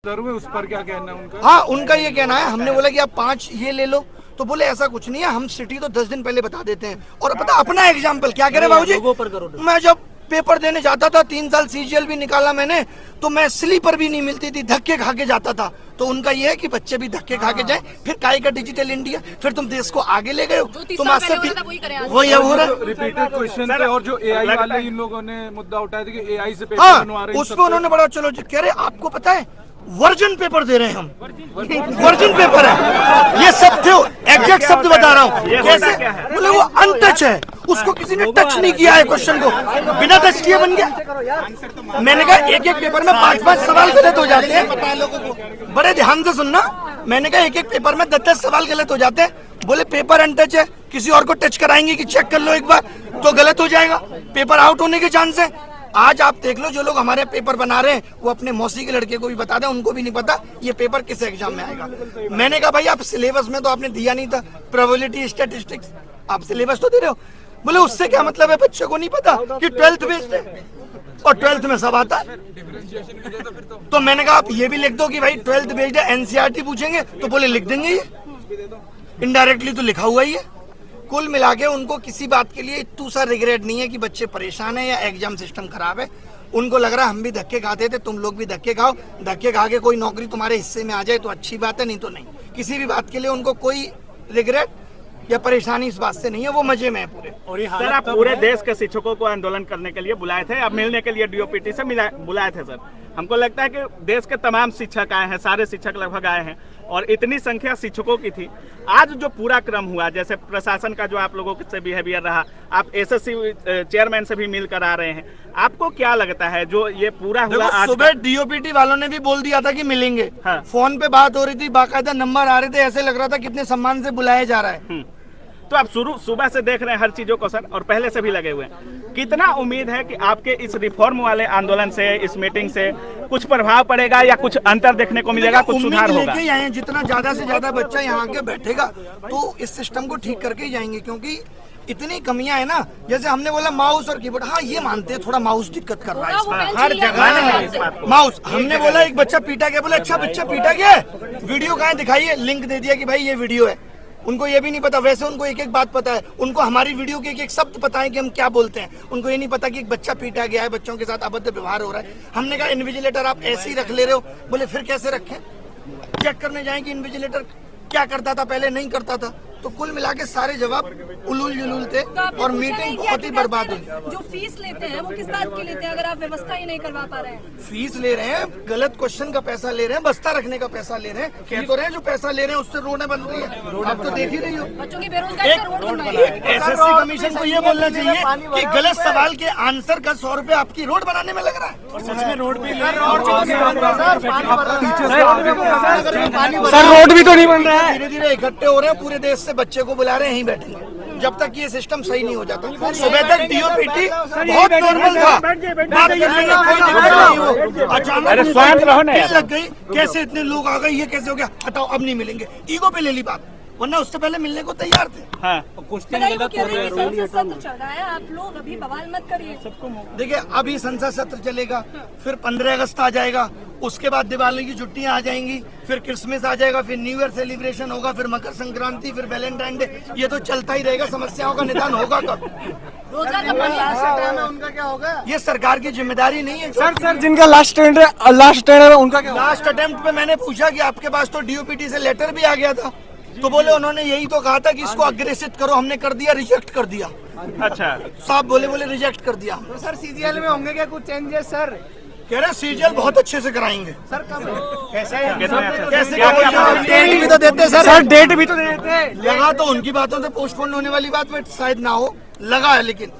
उस पर क्या कहना है उनका? हाँ, उनका ये कहना है, हमने बोला कि आप 5 ये ले लो, तो बोले ऐसा कुछ नहीं है, हम सिटी तो 10 दिन पहले बता देते हैं। और पता अपना एग्जाम्पल क्या कह रहे बाबूजी, मैं जब पेपर देने जाता था 3 साल सीजीएल भी निकाला मैंने, तो मैं स्लीपर भी नहीं मिलती थी, धक्के खा के जाता था। तो उनका ये है कि बच्चे भी धक्के खा के जाएं, फिर काय का डिजिटल इंडिया, फिर तुम देश को आगे ले गए हो, तुम आज से वही हो रहा है। रिपीटेड क्वेश्चन पे और जो एआई वाले इन लोगों ने मुद्दा उठाया था कि एआई से पेपर हाँ, बनवा रहे हैं, उसको उन्होंने बड़ा चलो कह रहे आपको पता है वर्जन पेपर दे रहे हैं हम, वर्जन पेपर है ये सब थे, एग्जैक्ट शब्द बता रहा हूँ कैसे, बोले वो अनटच है, उसको किसी ने टच नहीं किया है, क्वेश्चन को बिना टच किए बन गया। मैंने कहा एक एक पेपर में 5-5 सवाल गलत हो जाते हैं, बड़े ध्यान से सुनना, मैंने कहा एक एक पेपर में 10-10 सवाल गलत हो जाते हैं। बोले पेपर अनटच है, किसी और को टच कराएंगे कि चेक कर लो एक बार तो गलत हो जाएगा, पेपर आउट होने के चांस है। आज आप देख लो जो लोग हमारे पेपर बना रहे हैं वो अपने मौसी के लड़के को भी बता दें, उनको भी नहीं पता ये पेपर किस एग्जाम में आएगा। मैंने कहा भाई आप सिलेबस में तो आपने दिया नहीं था, प्रोबेबिलिटी स्टैटिस्टिक्स आप सिलेबस तो दे रहे हो। बोले उससे क्या मतलब है, बच्चे को नहीं पता कि 12th बेस्ड है और 12th में सब आता है। तो मैंने कहा आप ये भी लिख दो कि भाई 12th बेस्ड है, एनसीईआरटी पूछेंगे तो बोले लिख देंगे, ये इनडायरेक्टली तो लिखा हुआ ही है। कुल मिला के उनको किसी बात के लिए इतना सा रिग्रेट नहीं है कि बच्चे परेशान है या एग्जाम सिस्टम खराब है। उनको लग रहा है हम भी धक्के खाते थे, तुम लोग भी धक्के खाओ, धक्के खा के कोई नौकरी तुम्हारे हिस्से में आ जाए तो अच्छी बात है, नहीं तो नहीं। किसी भी बात के लिए उनको कोई रिग्रेट या परेशानी इस बात से नहीं है, वो मजे में है पूरे। और सर आप पूरे देश के शिक्षकों को आंदोलन करने के लिए बुलाए थे, आप मिलने के लिए डीओपीटी से बुलाए थे सर। हमको लगता है कि देश के तमाम शिक्षक आए हैं, सारे शिक्षक लगभग आए हैं और इतनी संख्या शिक्षकों की थी। आज जो पूरा क्रम हुआ, जैसे प्रशासन का जो आप लोगों से बिहेवियर रहा, आप एसएससी चेयरमैन से भी मिलकर आ रहे हैं, आपको क्या लगता है जो ये पूरा हुआ? आज सुबह डीओपीटी वालों ने भी बोल दिया था कि मिलेंगे, हाँ। फोन पे बात हो रही थी, बाकायदा नंबर आ रहे थे, ऐसे लग रहा था कितने सम्मान से बुलाया जा रहा है। तो आप सुबह से देख रहे हैं हर चीजों को सर, और पहले से भी लगे हुए हैं। कितना उम्मीद है कि आपके इस रिफॉर्म वाले आंदोलन से, इस मीटिंग से कुछ प्रभाव पड़ेगा या कुछ अंतर देखने को मिलेगा, कुछ सुधार होगा? लेके आए, जितना ज्यादा से ज्यादा बच्चा यहाँ आके बैठेगा तो इस सिस्टम को ठीक करके ही जाएंगे, क्योंकि इतनी कमियां है ना। जैसे हमने बोला माउस और कीबोर्ड, हाँ ये मानते हैं थोड़ा माउस दिक्कत कर रहा है इसमें, हर जगह माउस। हमने बोला एक बच्चा पीटा गया, बोले अच्छा बच्चा पीटा गया है, वीडियो कहाँ दिखाइए, लिंक दे दिया कि भाई ये वीडियो है। उनको ये भी नहीं पता, वैसे उनको एक एक बात पता है, उनको हमारी वीडियो के एक एक शब्द पता है कि हम क्या बोलते हैं। उनको ये नहीं पता कि एक बच्चा पीटा गया है, बच्चों के साथ अभद्र व्यवहार हो रहा है। हमने कहा इन्विजिलेटर आप ऐसे ही रख ले रहे हो, बोले फिर कैसे रखें, चेक करने जाएं कि इन्विजिलेटर क्या करता था पहले, नहीं करता था। तो कुल मिला के सारे जवाब उलूल जुलूल थे और मीटिंग बहुत ही बर्बाद हुई। जो फीस लेते हैं वो किस बात की लेते हैं अगर आप व्यवस्था ही नहीं करवा पा रहे हैं? फीस ले रहे हैं, गलत क्वेश्चन का पैसा ले रहे हैं, बस्ता रखने का पैसा ले रहे हैं, कह तो रहे हैं जो पैसा ले रहे हैं उससे रोडें बन रही है, आप तो देख ही रही हो। बच्चों की बेरोजगारी से रोड बनवाई। एसएससी कमीशन को ये बोलना चाहिए कि गलत सवाल के आंसर का 100 रुपए आपकी रोड बनाने में लग रहा है। और सच में रोड भी सर रोड भी तो नहीं बन रहा है। धीरे धीरे इकट्ठे हो रहे हैं, पूरे देश से बच्चे को बुला रहे हैं, यहीं बैठेंगे जब तक ये सिस्टम सही नहीं हो जाता। सुबह तक डीओपीटी बहुत नॉर्मल था, बात कर लेंगे, कोई दिक्कत नहीं हो। अचानक लग गई, कैसे इतने लोग आ गए, ये कैसे हो गया, हटाओ अब नहीं मिलेंगे, ईगो पे ले ली बात, वरना उससे पहले मिलने को तैयार थे। हाँ। सत्र चल रहा है, आप लोग अभी बवाल मत करिए। देखिए अभी संसद सत्र चलेगा, फिर 15 अगस्त आ जाएगा, उसके बाद दिवाली की छुट्टियां आ जाएंगी, फिर क्रिसमस आ जाएगा, फिर न्यू ईयर सेलिब्रेशन होगा, फिर मकर संक्रांति, फिर वैलेंटाइन डे, ये तो चलता ही रहेगा। समस्याओं का निदान होगा कब? उनका क्या होगा? ये सरकार की जिम्मेदारी नहीं है। सर जिनका लास्ट टेंडर है उनका क्या? लास्ट अटेम्प्ट पे मैंने पूछा कि आपके पास तो डीओपीटी से लेटर भी आ गया था, तो बोले उन्होंने यही तो कहा था कि इसको अग्रेसित करो, हमने कर दिया, रिजेक्ट कर दिया। अच्छा साहब बोले रिजेक्ट कर दिया। तो सर सीजीएल में होंगे क्या कुछ चेंजेस सर? कह रहे सीजीएल बहुत अच्छे से कराएंगे। सर कब? कैसे डेट भी तो देते सर, डेट भी तो देते। लगा तो उनकी बातों से पोस्टपोन होने वाली बात में शायद ना हो, लगा है लेकिन